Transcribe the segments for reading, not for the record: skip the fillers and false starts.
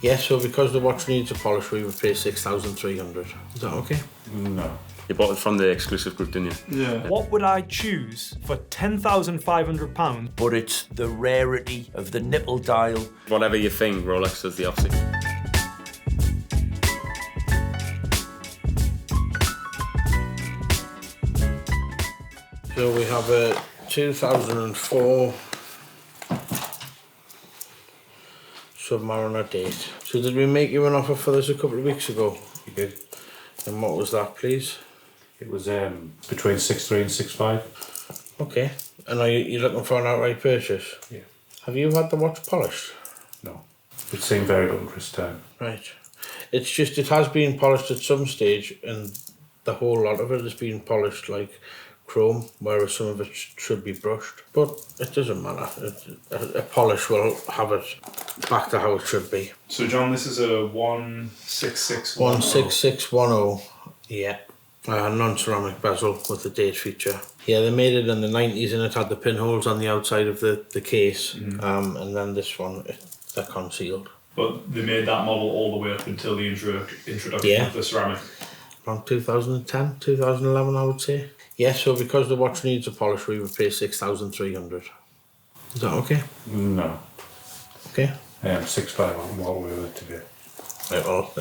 Yes, so because the watch needs a polish, we would pay 6,300. Is that okay? No. You bought it from the exclusive group, didn't you? Yeah. What would I choose for £10,500? But it's the rarity of the nipple dial. Whatever you think, Rolex does the opposite. So we have a 2004 Submariner date. So did we make you an offer for this a couple of weeks ago? You did. And what was that, please? It was between 6.3 and 6.5. Okay. And are you looking for an outright purchase? Yeah. Have you had the watch polished? No. It seemed very good this time. Right. It's just, it has been polished at some stage, and the whole lot of it has been polished like chrome, whereas some of it should be brushed. But it doesn't matter. A polish will have it back to how it should be. So John, this is a 16610. 16610. Yeah. Non-ceramic bezel with the date feature. Yeah, they made it in the 90s and it had the pinholes on the outside of the case. And then this one, they're concealed. But they made that model all the way up until the introduction Yeah. of the ceramic. Around 2010, 2011, I would say. Yeah, so because the watch needs a polish, we would pay 6,300. Is that okay? No. Okay. 6.5 on what we were to be. Right, well,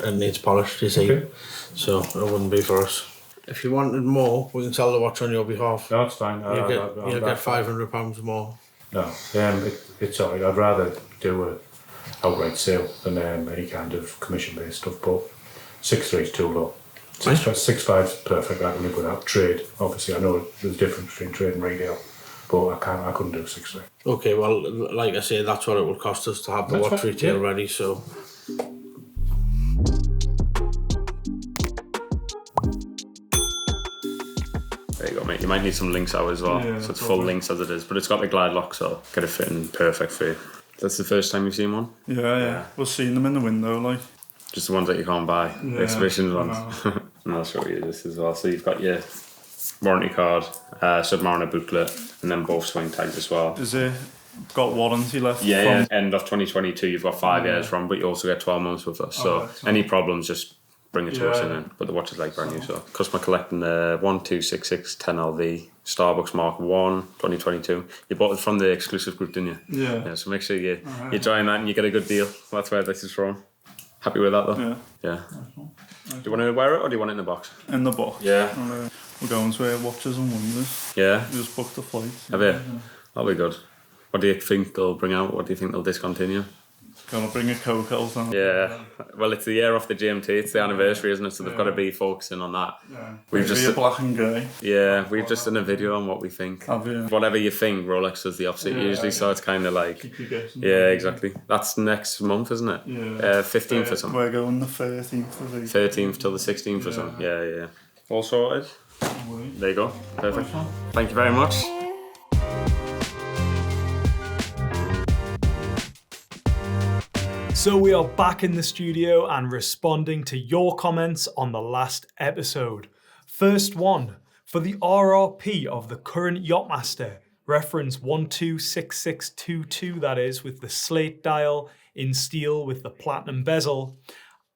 it needs polished, you see. Okay. So it wouldn't be for us. If you wanted more, we can sell the watch on your behalf. No, it's fine. You'll get £500 more. No, it's alright. I'd rather do a outright sale than any kind of commission-based stuff, but 6.3 is too low. 6.5 is perfect. I can live without trade. Obviously, I know there's a difference between trade and retail, but I couldn't do 6.3. Okay, well, like I say, that's what it would cost us to have the That's watch fine, retail yeah. ready, so... There you go, mate. You might need some links out as well. Yeah, so it's full links as it is, but it's got the glide lock, so get it fitting perfect for you. That's the first time you've seen one? Yeah. We've seen them in the window, like. Just the ones that you can't buy, the Yeah, exhibition I ones. And I'll show you this as well. So you've got your warranty card, Submariner booklet, and then both swing tags as well. Is it got warranty left? Yeah, end of 2022, you've got 5 years from, but you also get 12 months with us. So right, so- any problems, just bring it to us Yeah, and then. But the watch is like brand new. So customer collecting the 126610LV Starbucks Mark 1 2022. You bought it from the exclusive group, didn't you? Yeah. So make sure you join that and you get a good deal. That's where this is from. Happy with that though? Yeah. Do you want to wear it or do you want it in the box? In the box. Yeah. And, we're going to watches and wonders. Yeah. We just booked the flight. Have you? That'll be good. What do you think they'll bring out? What do you think they'll discontinue? Gonna bring a Coke out and Yeah, well, it's the year off the GMT. It's the anniversary, isn't it? So they've got to be focusing on that. We've Maybe a black and grey. we've just done a video on what we think. Have you? Whatever you think, Rolex does the opposite usually. So it's kind of like, Keep you guessing. yeah, exactly. That's next month, isn't it? Yeah. 15th or something. We're going the 13th of April. 13th till the 16th or something. Yeah. All sorted. There you go. Perfect. Thank you very much. So we are back in the studio and responding to your comments on the last episode. First one, for the RRP of the current Yachtmaster, reference 126622, that is, with the slate dial in steel with the platinum bezel,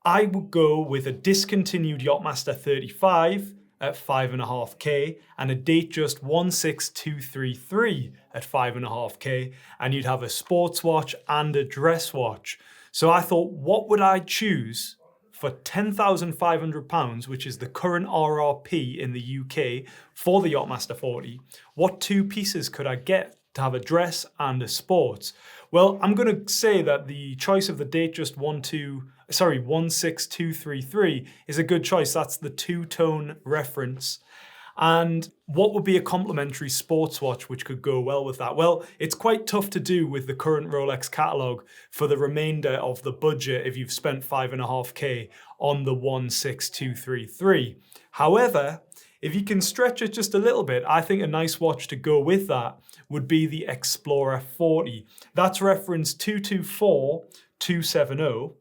I would go with a discontinued Yachtmaster 35 at 5.5k and a Datejust 16233 at 5.5k, and you'd have a sports watch and a dress watch. So I thought, what would I choose for £10,500, which is the current RRP in the UK for the Yachtmaster 40? What two pieces could I get to have a dress and a sports? Well, I'm going to say that the choice of the Datejust 16233 is a good choice. That's the two-tone reference. And what would be a complementary sports watch which could go well with that? Well, it's quite tough to do with the current Rolex catalogue for the remainder of the budget if you've spent 5.5k on the 16233. However, if you can stretch it just a little bit, I think a nice watch to go with that would be the Explorer 40. That's reference 224270.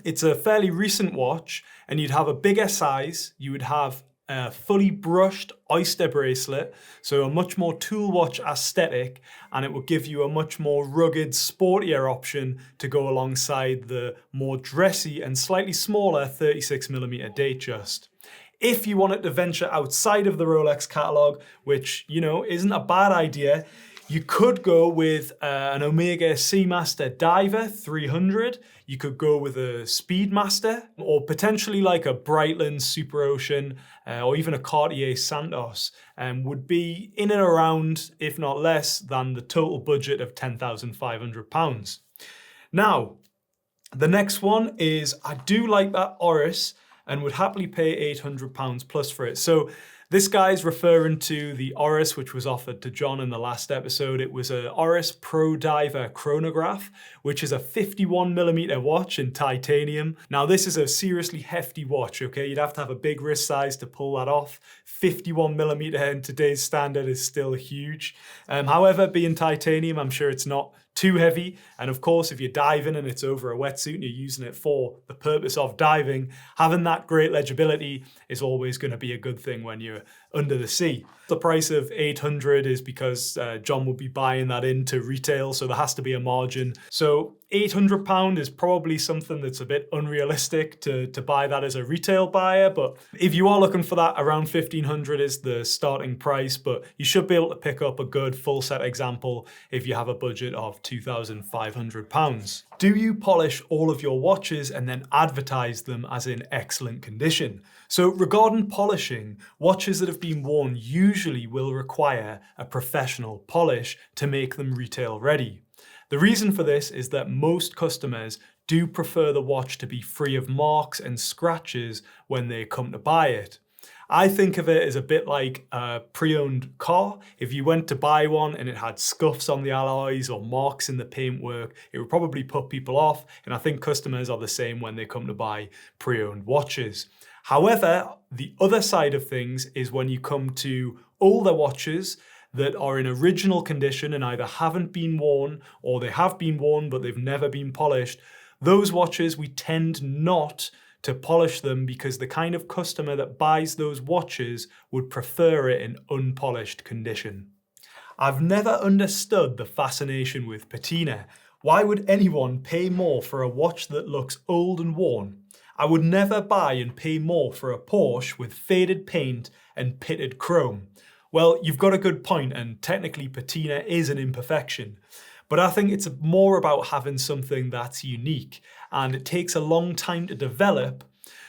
It's a fairly recent watch, and you'd have a bigger size, you would have a fully brushed oyster bracelet, so a much more tool watch aesthetic, and it will give you a much more rugged, sportier option to go alongside the more dressy and slightly smaller 36mm Datejust. If you wanted to venture outside of the Rolex catalogue, which, you know, isn't a bad idea, you could go with an Omega Seamaster Diver 300. You could go with a Speedmaster, or potentially like a Breitling Super Ocean, or even a Cartier Santos, would be in and around, if not less, than the total budget of £10,500. Now, the next one is, I do like that Oris and would happily pay £800 plus for it. So this guy's referring to the Oris, which was offered to John in the last episode. It was a Oris Pro Diver chronograph, which is a 51mm watch in titanium. Now, this is a seriously hefty watch, okay? You'd have to have a big wrist size to pull that off. 51mm in today's standard is still huge. However, being titanium, I'm sure it's not too heavy. And of course, if you're diving and it's over a wetsuit and you're using it for the purpose of diving, having that great legibility is always going to be a good thing when you're under the sea. The price of 800 is because John will be buying that into retail, so there has to be a margin. So £800 is probably something that's a bit unrealistic to buy that as a retail buyer, but if you are looking for that, around 1500 is the starting price, but you should be able to pick up a good full set example if you have a budget of £2,500. Do you polish all of your watches and then advertise them as in excellent condition? So regarding polishing, watches that have been worn usually will require a professional polish to make them retail ready. The reason for this is that most customers do prefer the watch to be free of marks and scratches when they come to buy it. I think of it as a bit like a pre-owned car. If you went to buy one and it had scuffs on the alloys or marks in the paintwork, it would probably put people off, and I think customers are the same when they come to buy pre-owned watches. However, the other side of things is when you come to older watches that are in original condition and either haven't been worn or they have been worn but they've never been polished. Those watches, we tend not to polish them because the kind of customer that buys those watches would prefer it in unpolished condition. I've never understood the fascination with patina. Why would anyone pay more for a watch that looks old and worn? I would never buy and pay more for a Porsche with faded paint and pitted chrome. Well, you've got a good point, and technically patina is an imperfection. But I think it's more about having something that's unique, and it takes a long time to develop,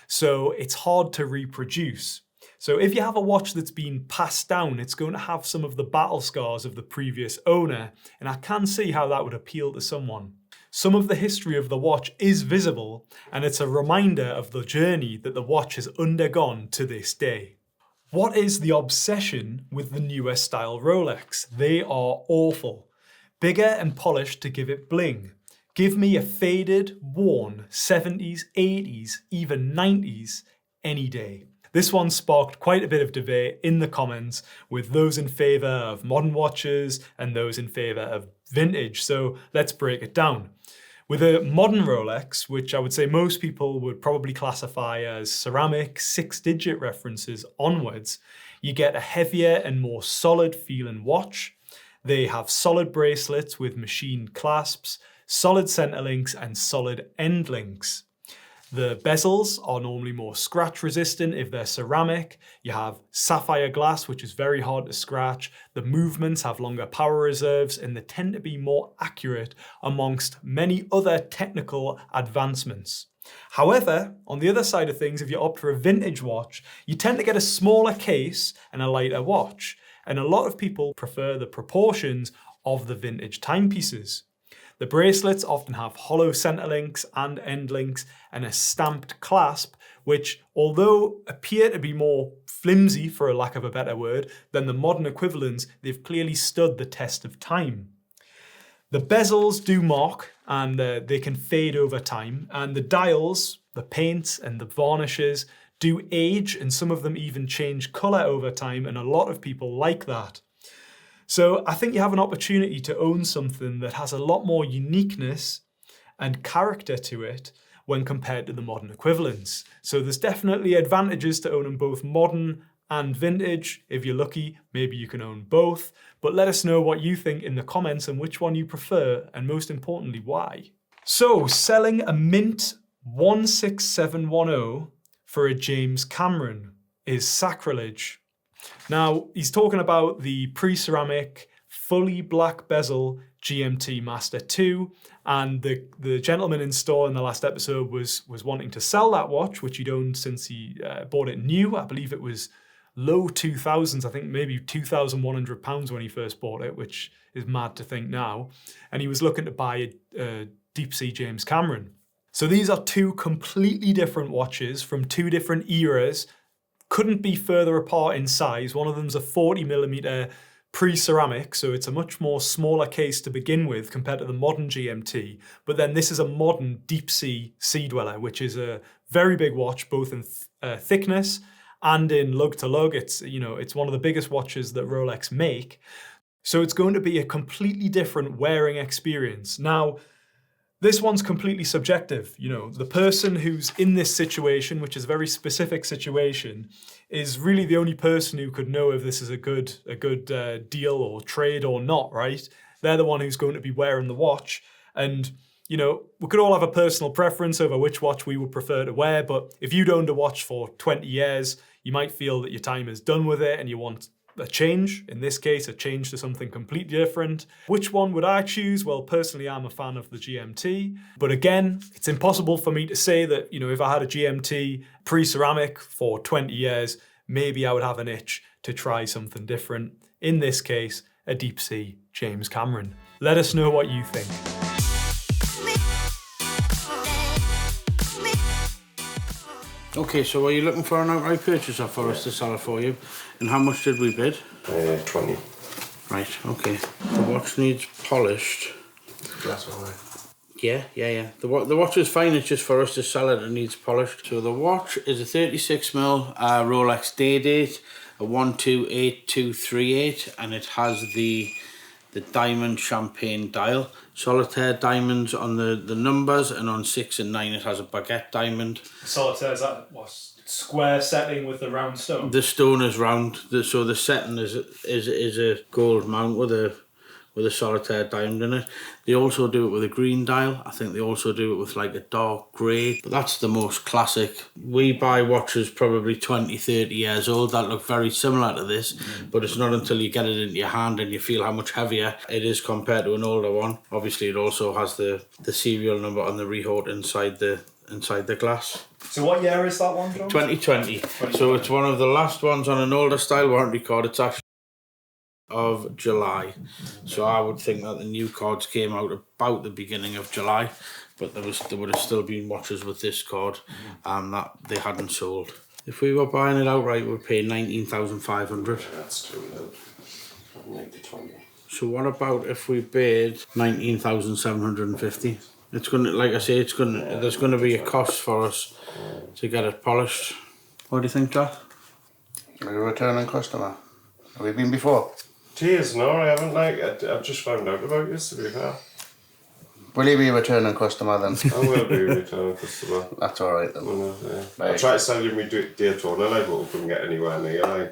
so it's hard to reproduce. So if you have a watch that's been passed down, it's going to have some of the battle scars of the previous owner, and I can see how that would appeal to someone. Some of the history of the watch is visible, and it's a reminder of the journey that the watch has undergone to this day. What is the obsession with the newer style Rolex? They are awful. Bigger and polished to give it bling. Give me a faded, worn 70s, 80s, even 90s any day. This one sparked quite a bit of debate in the comments, with those in favour of modern watches and those in favour of vintage, so let's break it down. With a modern Rolex, which I would say most people would probably classify as ceramic 6-digit references onwards, you get a heavier and more solid feeling watch. They have solid bracelets with machined clasps, solid center links and solid end links. The bezels are normally more scratch resistant if they're ceramic. You have sapphire glass, which is very hard to scratch. The movements have longer power reserves and they tend to be more accurate amongst many other technical advancements. However, on the other side of things, if you opt for a vintage watch, you tend to get a smaller case and a lighter watch. And a lot of people prefer the proportions of the vintage timepieces. The bracelets often have hollow center links and end links and a stamped clasp, which, although appear to be more flimsy, for a lack of a better word, than the modern equivalents, they've clearly stood the test of time. The bezels do mark and they can fade over time, and the dials, the paints and the varnishes do age, and some of them even change colour over time, and a lot of people like that. So I think you have an opportunity to own something that has a lot more uniqueness and character to it when compared to the modern equivalents. So there's definitely advantages to owning both modern and vintage. If you're lucky, maybe you can own both. But let us know what you think in the comments and which one you prefer, and most importantly, why. So, selling a mint 16710 for a James Cameron is sacrilege. Now, he's talking about the pre-ceramic, fully black bezel GMT Master 2, and the gentleman in store in the last episode was wanting to sell that watch, which he'd owned since he bought it new. I believe it was low 2000s, I think maybe £2,100 when he first bought it, which is mad to think now. And he was looking to buy a deep sea James Cameron. So these are two completely different watches from two different eras, couldn't be further apart in size. One of them's a 40mm pre-ceramic, so it's a much more smaller case to begin with compared to the modern GMT. But then this is a modern deep sea Sea Dweller, which is a very big watch, both in thickness and in lug to lug. It's one of the biggest watches that Rolex make. So it's going to be a completely different wearing experience. Now, this one's completely subjective. The person who's in this situation, which is a very specific situation, is really the only person who could know if this is a good deal or trade or not, right? They're the one who's going to be wearing the watch. And, we could all have a personal preference over which watch we would prefer to wear, but if you'd owned a watch for 20 years, you might feel that your time is done with it and you want a change. In this case, a change to something completely different. Which one would I choose? Well, personally, I'm a fan of the GMT. But again, it's impossible for me to say that, if I had a GMT pre-ceramic for 20 years, maybe I would have an itch to try something different. In this case, a deep sea James Cameron. Let us know what you think. Okay, so are you looking for an outright purchase or for us to sell it for you? And how much did we bid? 20. Right, okay. The watch needs polished. That's all right. Yeah. The watch is fine, it's just for us to sell it needs polished. So the watch is a 36mm Rolex day date, a 128238, and it has the diamond champagne dial. Solitaire diamonds on the numbers, and on 6 and 9 it has a baguette diamond. Solitaire, is that what, square setting with the round stone? The stone is round, so the setting is a gold mount with a solitaire diamond in it. They also do it with a green dial. I think they also do it with like a dark grey, but that's the most classic. We buy watches probably 20, 30 years old that look very similar to this, but it's not until you get it into your hand and you feel how much heavier it is compared to an older one. Obviously, it also has the serial number on the rehaut inside the glass. So what year is that one, John? 2020. So it's one of the last ones on an older style warranty card. It's actually of July, so I would think that the new cards came out about the beginning of July, but there would have still been watches with this card that they hadn't sold. If we were buying it outright, we'd pay 19,500. That's too low. 20. So what about if we paid 19,750? It's gonna, like I say, there's gonna be a cost for us to get it polished. What do you think, Jack? Are you a returning customer? Have we been before? Cheers, no, I haven't. I've just found out about you, to be fair. Will you be a returning customer then? I will be a returning customer. That's alright then. I'll try to sell you my Daytona, but we couldn't get anywhere near, I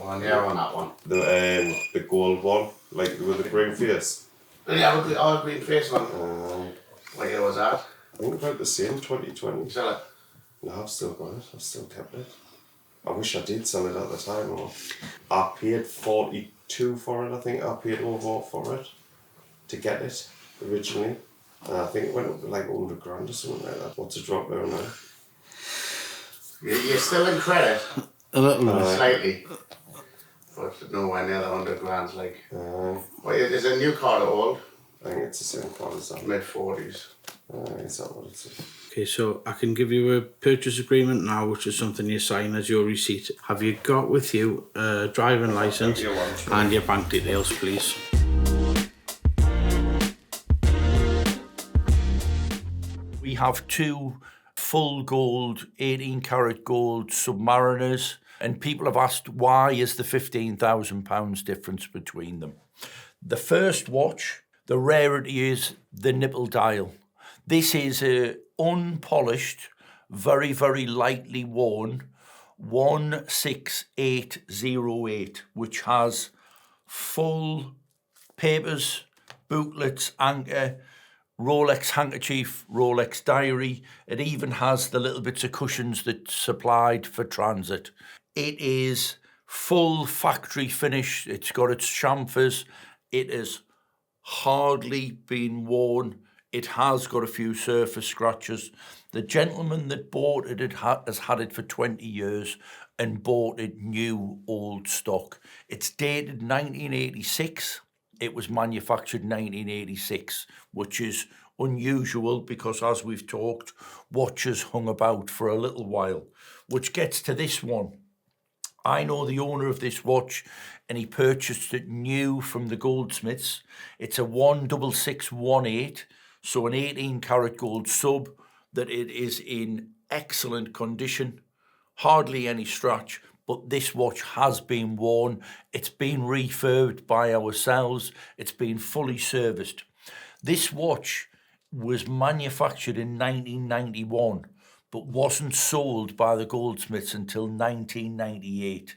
want that one. The gold one, like with the green face. Did you have a green face one? What year was that? I think about the same, 2020. Sell it? No, I've still got it. I've still kept it. I wish I did sell it at the time. I paid 42 for it, I think. I paid over for it to get it originally. And I think it went up to like 100 grand or something like that. What's a drop there now? You're still in credit? A little bit. Slightly. But nowhere near the 100 grand. Is it a new car or old? I think it's the same car as that. Mid-40s. Is that what it is? Okay, so I can give you a purchase agreement now, which is something you sign as your receipt. Have you got with you a driving licence and your bank details, please? We have two full gold, 18 karat gold Submariners, and people have asked why is the £15,000 difference between them. The first watch, the rarity is the nipple dial. This is a unpolished, very, very lightly worn 16808, which has full papers, booklets, anchor, Rolex handkerchief, Rolex diary. It even has the little bits of cushions that supplied for transit. It is full factory finish. It's got its chamfers. It has hardly been worn. It has got a few surface scratches. The gentleman that bought it has had it for 20 years and bought it new, old stock. It's dated 1986. It was manufactured 1986, which is unusual because, as we've talked, watches hung about for a little while, which gets to this one. I know the owner of this watch, and he purchased it new from the goldsmiths. It's a 16618, so an 18-karat gold sub, that it is in excellent condition, hardly any scratch, but this watch has been worn. It's been refurbed by ourselves. It's been fully serviced. This watch was manufactured in 1991, but wasn't sold by the goldsmiths until 1998.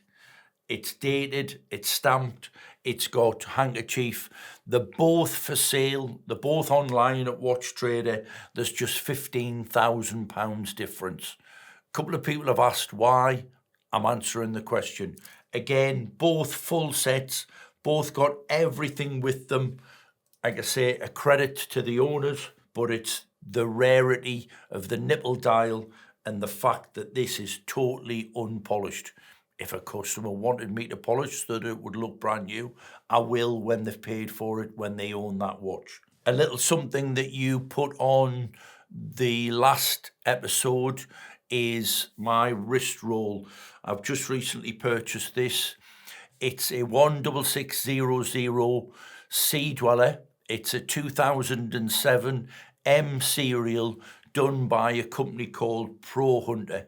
It's dated, it's stamped, it's got handkerchief. They're both for sale. They're both online at Watch Trader. There's just £15,000 difference. A couple of people have asked why. I'm answering the question. Again, both full sets, both got everything with them. Like I say, a credit to the owners, but it's the rarity of the nipple dial and the fact that this is totally unpolished. If a customer wanted me to polish so that it would look brand new, I will when they've paid for it, when they own that watch. A little something that you put on the last episode is my wrist roll. I've just recently purchased this. It's a 16600 Sea Dweller. It's a 2007 M serial done by a company called Pro Hunter.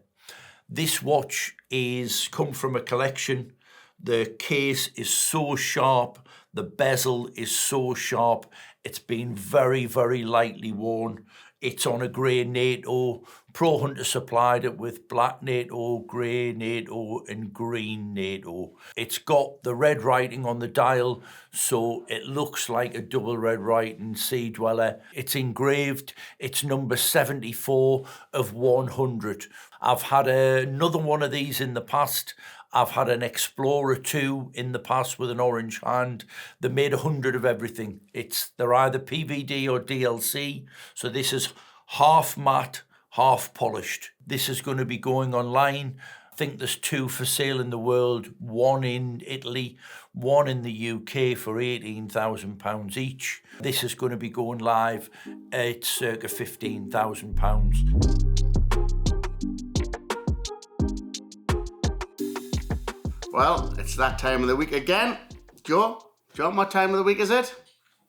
This watch is come from a collection. The case is so sharp. The bezel is so sharp. It's been very, very lightly worn. It's on a grey NATO. Pro Hunter supplied it with black NATO, grey NATO and green NATO. It's got the red writing on the dial, so it looks like a double red writing Sea Dweller. It's engraved. It's number 74 of 100. I've had another one of these in the past. I've had an Explorer 2 in the past with an orange hand. They made 100 of everything. They're either PVD or DLC. So this is half matte, half polished. This is going to be going online. I think there's 2 for sale in the world, one in Italy, one in the UK for £18,000 each. This is going to be going live at circa £15,000. Well, it's that time of the week again. Joe, John, what time of the week is it?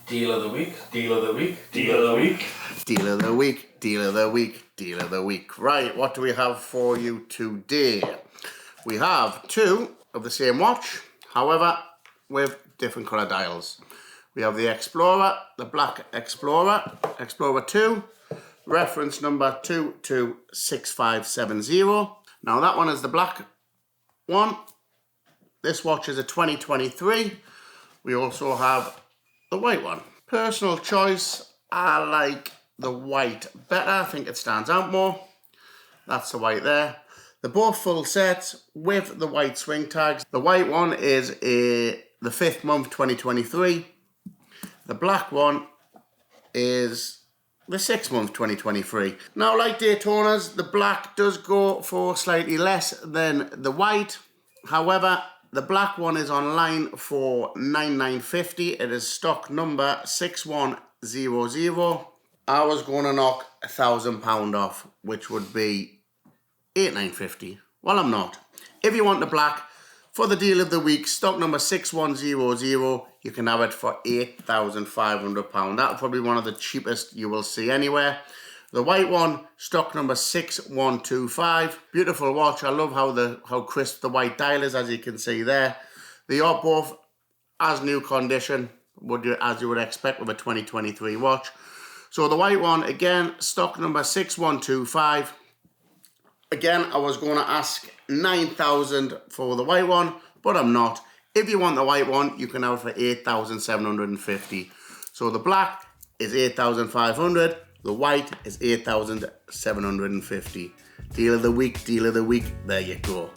Deal of the week, deal of the week, deal of the week. Deal of the week, deal of the week, deal of the week. Right, what do we have for you today? We have 2 of the same watch, however, with different colour dials. We have the Explorer, the Black Explorer, Explorer 2, reference number 226570. Now that one is the black one. This watch is a 2023. We also have the white one. Personal choice, I like the white better. I think it stands out more. That's the white there. They're both full sets with the white swing tags. The white one is the 5th month 2023. The black one is the 6th month 2023. Now, like Daytonas, the black does go for slightly less than the white. However, the black one is online for $9,950. It is stock number 6100. I was going to knock £1,000 off, which would be $8,950. Well, I'm not. If you want the black, for the deal of the week, stock number 6100, you can have it for £8,500. That'll probably be one of the cheapest you will see anywhere. The white one, stock number 6125. Beautiful watch. I love how crisp the white dial is, as you can see there. They are both as new condition, as you would expect with a 2023 watch. So the white one, again, stock number 6125. Again, I was going to ask 9,000 for the white one, but I'm not. If you want the white one, you can have it for 8,750. So the black is 8,500. The white is 8,750. Deal of the week, deal of the week. There you go.